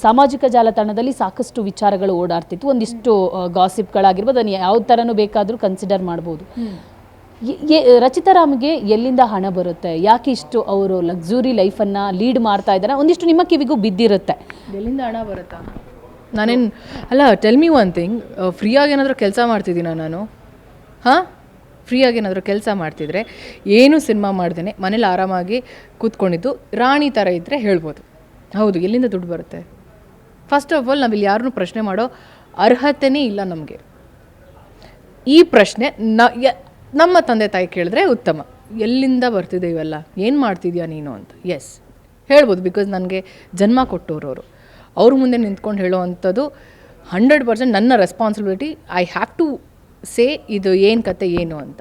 ಸಾಮಾಜಿಕ ಜಾಲತಾಣದಲ್ಲಿ ಸಾಕಷ್ಟು ವಿಚಾರಗಳು ಓಡಾಡ್ತಿತ್ತು, ಒಂದಿಷ್ಟು ಗಾಸಿಪ್ಗಳಾಗಿರ್ಬೋದು, ಅದನ್ನು ಯಾವ ಥರನೂ ಬೇಕಾದರೂ ಕನ್ಸಿಡರ್ ಮಾಡ್ಬೋದು. ರಚಿತಾ ರಾಮ್ಗೆ ಎಲ್ಲಿಂದ ಹಣ ಬರುತ್ತೆ, ಯಾಕೆ ಇಷ್ಟು ಅವರು ಲಕ್ಸುರಿ ಲೈಫನ್ನು ಲೀಡ್ ಮಾಡ್ತಾ ಇದ್ದಾರೆ, ಒಂದಿಷ್ಟು ನಿಮ್ಮ ಕಿವಿಗೂ ಬಿದ್ದಿರುತ್ತೆ. ಎಲ್ಲಿಂದ ಹಣ ಬರುತ್ತಾ? ನಾನೇನು ಅಲ್ಲ, ಟೆಲ್ ಮಿ ಒನ್ ಥಿಂಗ್, ಫ್ರೀಯಾಗಿ ಏನಾದರೂ ಕೆಲಸ ಮಾಡ್ತಿದ್ದೀನ ನಾನು? ಹಾಂ, ಫ್ರೀಯಾಗಿ ಏನಾದರೂ ಕೆಲಸ ಮಾಡ್ತಿದ್ರೆ ಏನೂ ಸಿನಿಮಾ ಮಾಡ್ದೇನೆ ಮನೇಲಿ ಆರಾಮಾಗಿ ಕೂತ್ಕೊಂಡಿದ್ದು ರಾಣಿ ಥರ ಇದ್ದರೆ ಹೇಳ್ಬೋದು. ಹೌದು, ಎಲ್ಲಿಂದ ದುಡ್ಡು ಬರುತ್ತೆ? ಫಸ್ಟ್ ಆಫ್ ಆಲ್ ನಾವಿಲ್ಲಿ ಯಾರನ್ನೂ ಪ್ರಶ್ನೆ ಮಾಡೋ ಅರ್ಹತೆನೇ ಇಲ್ಲ ನಮಗೆ. ಈ ಪ್ರಶ್ನೆ ನಮ್ಮ ತಂದೆ ತಾಯಿ ಕೇಳಿದ್ರೆ ಉತ್ತಮ. ಎಲ್ಲಿಂದ ಬರ್ತಿದೆ ಇವೆಲ್ಲ, ಏನು ಮಾಡ್ತಿದ್ಯಾ ನೀನು ಅಂತ. ಎಸ್ ಹೇಳ್ಬೋದು, ಬಿಕಾಸ್ ನನಗೆ ಜನ್ಮ ಕೊಟ್ಟವರು ಅವರು. ಅವ್ರ ಮುಂದೆ ನಿಂತ್ಕೊಂಡು ಹೇಳೋ ಅಂಥದ್ದು 100% ನನ್ನ responsibility. I have to say ಇದು ಏನು ಕತೆ ಏನು ಅಂತ.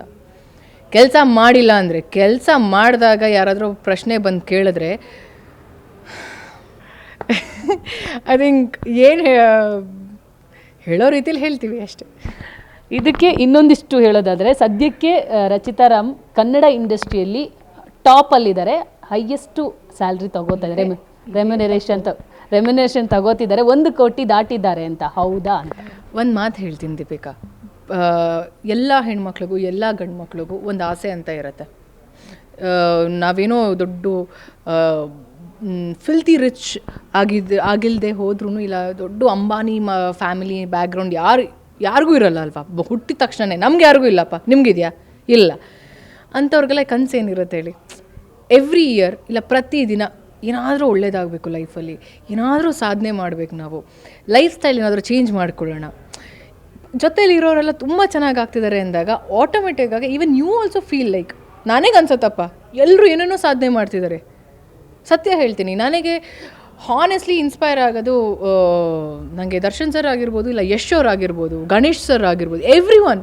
ಕೆಲಸ ಮಾಡಿಲ್ಲ ಅಂದರೆ, ಕೆಲಸ ಮಾಡಿದಾಗ ಯಾರಾದರೂ ಪ್ರಶ್ನೆ ಬಂದು ಕೇಳಿದ್ರೆ ಐ ಥಿಂಕ್ ಏನು ಹೇಳೋ ರೀತಿಲಿ ಹೇಳ್ತೀವಿ ಅಷ್ಟೇ. ಇದಕ್ಕೆ ಇನ್ನೊಂದಿಷ್ಟು ಹೇಳೋದಾದರೆ, ಸದ್ಯಕ್ಕೆ ರಚಿತಾ ರಾಮ್ ಕನ್ನಡ ಇಂಡಸ್ಟ್ರಿಯಲ್ಲಿ ಟಾಪಲ್ಲಿದ್ದಾರೆ, ಹೈಯೆಸ್ಟು ಸ್ಯಾಲ್ರಿ ತಗೋತಾ ಇದ್ದಾರೆ, ರೆಮ್ಯುನರೇಷನ್ ತಗೋತಿದ್ದಾರೆ, 1 ಕೋಟಿ ದಾಟಿದ್ದಾರೆ ಅಂತ. ಹೌದಾ ಅಂತ ಒಂದು ಮಾತು ಹೇಳ್ತೀನಿ ದೀಪಿಕಾ, ಎಲ್ಲ ಹೆಣ್ಮಕ್ಳಿಗೂ ಎಲ್ಲ ಗಂಡು ಮಕ್ಳಿಗೂ ಒಂದು ಆಸೆ ಅಂತ ಇರುತ್ತೆ. ನಾವೇನೋ ದೊಡ್ಡ ಫಿಲ್ತಿ ರಿಚ್ ಆಗಿಲ್ಲದೆ ಹೋದ್ರೂ, ಇಲ್ಲ ದೊಡ್ಡ ಅಂಬಾನಿ ಫ್ಯಾಮಿಲಿ ಬ್ಯಾಕ್ಗ್ರೌಂಡ್ ಯಾರಿಗೂ ಇರಲ್ಲ ಅಲ್ವಾ, ಹುಟ್ಟಿದ ತಕ್ಷಣವೇ. ನಮ್ಗೆ ಯಾರಿಗೂ ಇಲ್ಲಪ್ಪ, ನಿಮಗಿದೆಯಾ? ಇಲ್ಲ. ಅಂಥವ್ರಿಗೆಲ್ಲ ಕನಸೇನಿರುತ್ತೆ ಹೇಳಿ? ಎವ್ರಿ ಇಯರ್ ಇಲ್ಲ ಪ್ರತಿದಿನ ಏನಾದರೂ ಒಳ್ಳೇದಾಗಬೇಕು ಲೈಫಲ್ಲಿ, ಏನಾದರೂ ಸಾಧನೆ ಮಾಡಬೇಕು, ನಾವು ಲೈಫ್ ಸ್ಟೈಲ್ ಏನಾದರೂ ಚೇಂಜ್ ಮಾಡಿಕೊಳ್ಳೋಣ. ಜೊತೇಲಿ ಇರೋರೆಲ್ಲ ತುಂಬ ಚೆನ್ನಾಗಿ ಆಗ್ತಿದ್ದಾರೆ ಅಂದಾಗ ಆಟೋಮೆಟಿಕ್ಕಾಗಿ even you also feel like, ನನಗೆ ಅನ್ಸತ್ತಪ್ಪ ಎಲ್ಲರೂ ಏನೇನೋ ಸಾಧನೆ ಮಾಡ್ತಿದ್ದಾರೆ. ಸತ್ಯ ಹೇಳ್ತೀನಿ, ನನಗೆ ಹಾನೆಸ್ಟ್ಲಿ ಇನ್ಸ್ಪೈರ್ ಆಗೋದು ನನಗೆ ದರ್ಶನ್ ಸರ್ ಆಗಿರ್ಬೋದು, ಇಲ್ಲ ಯಶ್ ಅವ್ರು ಆಗಿರ್ಬೋದು, ಗಣೇಶ್ ಸರ್ ಆಗಿರ್ಬೋದು, ಎವ್ರಿ ಒನ್.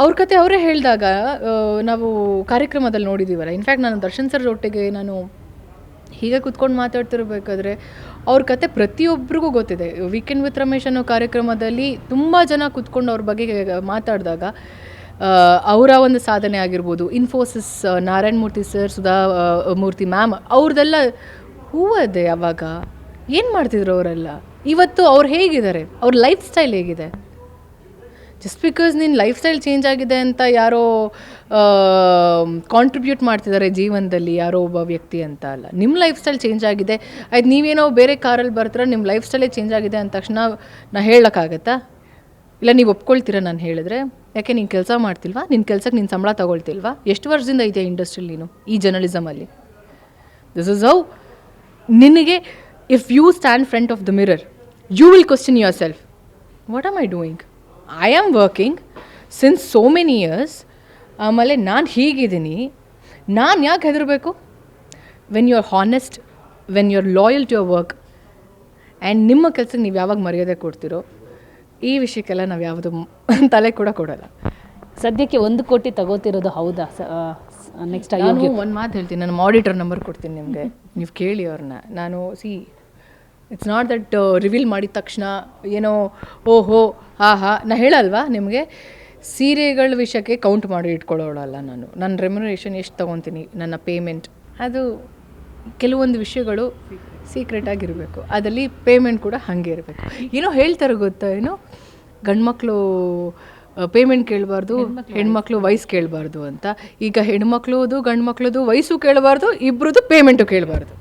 ಅವ್ರ ಕತೆ ಅವರೇ ಹೇಳಿದಾಗ ನಾವು ಕಾರ್ಯಕ್ರಮದಲ್ಲಿ ನೋಡಿದ್ದೀವಲ್ಲ. ಇನ್ಫ್ಯಾಕ್ಟ್ ನಾನು ದರ್ಶನ್ ಸರ್ ಒಟ್ಟಿಗೆ ನಾನು ಹೀಗೆ ಕೂತ್ಕೊಂಡು ಮಾತಾಡ್ತಿರ್ಬೇಕಾದ್ರೆ ಅವ್ರ ಕತೆ ಪ್ರತಿಯೊಬ್ಬರಿಗೂ ಗೊತ್ತಿದೆ. ವೀಕೆಂಡ್ ವಿತ್ ರಮೇಶ್ ಅನ್ನೋ ಕಾರ್ಯಕ್ರಮದಲ್ಲಿ ತುಂಬ ಜನ ಕೂತ್ಕೊಂಡು ಅವ್ರ ಬಗ್ಗೆ ಮಾತಾಡಿದಾಗ ಅವರ ಒಂದು ಸಾಧನೆ ಆಗಿರ್ಬೋದು, ಇನ್ಫೋಸಿಸ್ ನಾರಾಯಣ ಮೂರ್ತಿ ಸರ್, ಸುಧಾ ಮೂರ್ತಿ ಮ್ಯಾಮ್, ಅವ್ರದ್ದೆಲ್ಲ ಹೂವದೆ ಅವಾಗ ಏನು ಮಾಡ್ತಿದ್ರು ಅವರೆಲ್ಲ. ಇವತ್ತು ಅವ್ರು ಹೇಗಿದ್ದಾರೆ, ಅವ್ರ ಲೈಫ್ ಸ್ಟೈಲ್ ಹೇಗಿದೆ? ಜಸ್ಟ್ ಬಿಕಾಸ್ ನಿನ್ನ ಲೈಫ್ ಸ್ಟೈಲ್ ಚೇಂಜ್ ಆಗಿದೆ ಅಂತ ಯಾರೋ ಕಾಂಟ್ರಿಬ್ಯೂಟ್ ಮಾಡ್ತಿದ್ದಾರೆ ಜೀವನದಲ್ಲಿ, ಯಾರೋ ಒಬ್ಬ ವ್ಯಕ್ತಿ ಅಂತ ಅಲ್ಲ. ನಿಮ್ಮ ಲೈಫ್ ಸ್ಟೈಲ್ ಚೇಂಜ್ ಆಗಿದೆ, ಆಯ್ತು ನೀವೇನೋ ಬೇರೆ ಕಾರಲ್ಲಿ ಬರ್ತೀರ, ನಿಮ್ಮ ಲೈಫ್ ಸ್ಟೈಲೇ ಚೇಂಜ್ ಆಗಿದೆ ಅಂದ ತಕ್ಷಣ ನಾ ಹೇಳೋಕ್ಕಾಗತ್ತಾ? ಇಲ್ಲ ನೀವು ಒಪ್ಕೊಳ್ತೀರಾ ನಾನು ಹೇಳಿದ್ರೆ? ಯಾಕೆ ನೀನು ಕೆಲಸ ಮಾಡ್ತಿಲ್ವಾ? ನಿನ್ನ ಕೆಲಸಕ್ಕೆ ನೀನು ಸಂಬಳ ತೊಗೊಳ್ತಿಲ್ವಾ? ಎಷ್ಟು ವರ್ಷದಿಂದ ಇದೆಯಾ ಇಂಡಸ್ಟ್ರಿಲಿ ನೀನು, ಈ ಜರ್ನಲಿಸಮಲ್ಲಿ? ದಿಸ್ ಇಸ್ ಹೌ ನಿನಗೆ. If you stand front of the mirror, you will question yourself, what am I doing? I am working since so many years. ಆಮೇಲೆ ನಾನು ಹೀಗಿದ್ದೀನಿ, ನಾನು ಯಾಕೆ ಹೆದರಬೇಕು? When you are honest, when you are loyal to your work, and ನಿಮ್ಮ ಕೆಲಸಕ್ಕೆ ನೀವು ಯಾವಾಗ ಮರ್ಯಾದೆ ಕೊಡ್ತೀರೋ, ಈ ವಿಷಯಕ್ಕೆಲ್ಲ ನಾವು ಯಾವುದು ತಲೆ ಕೂಡ ಕೊಡೋಲ್ಲ. ಸದ್ಯಕ್ಕೆ 1 ಕೋಟಿ ತಗೋತಿರೋದು ಹೌದಾ? ನೆಕ್ಸ್ಟ್ ನಾನು ಒಂದು ಮಾತು ಹೇಳ್ತೀನಿ, ನಾನು ಆಡಿಟರ್ ನಂಬರ್ ಕೊಡ್ತೀನಿ ನಿಮಗೆ, ನೀವು ಕೇಳಿ ಅವ್ರನ್ನ. ನಾನು ಇಟ್ಸ್ ನಾಟ್ ದಟ್ ರಿವೀಲ್ ಮಾಡಿದ ತಕ್ಷಣ ಏನೋ ಓಹೋ ಹಾ ನಾ ಹೇಳಲ್ವಾ ನಿಮಗೆ. ಸೀರೆಗಳ ವಿಷಯಕ್ಕೆ ಕೌಂಟ್ ಮಾಡಿ ಇಟ್ಕೊಳ್ಳೋಳಲ್ಲ ನಾನು. ನನ್ನ ರೆಮ್ಯುನರೇಷನ್ ಎಷ್ಟು ತೊಗೊತೀನಿ, ನನ್ನ ಪೇಮೆಂಟ್, ಅದು ಕೆಲವೊಂದು ವಿಷಯಗಳು ಸೀಕ್ರೆಟಾಗಿರಬೇಕು. ಅದರಲ್ಲಿ ಪೇಮೆಂಟ್ ಕೂಡ ಹಾಗೆ ಇರಬೇಕು. ಏನೋ ಹೇಳ್ತಾರೆ ಗೊತ್ತಾ, ಏನೋ ಗಂಡ್ಮಕ್ಳು ಪೇಮೆಂಟ್ ಕೇಳಬಾರ್ದು, ಹೆಣ್ಮಕ್ಳು ವಯಸ್ಸು ಕೇಳಬಾರ್ದು ಅಂತ. ಈಗ ಹೆಣ್ಮಕ್ಳದು ಗಂಡು ಮಕ್ಳದು ವಯಸ್ಸು ಕೇಳಬಾರ್ದು, ಇಬ್ಬರದು ಪೇಮೆಂಟು ಕೇಳಬಾರ್ದು.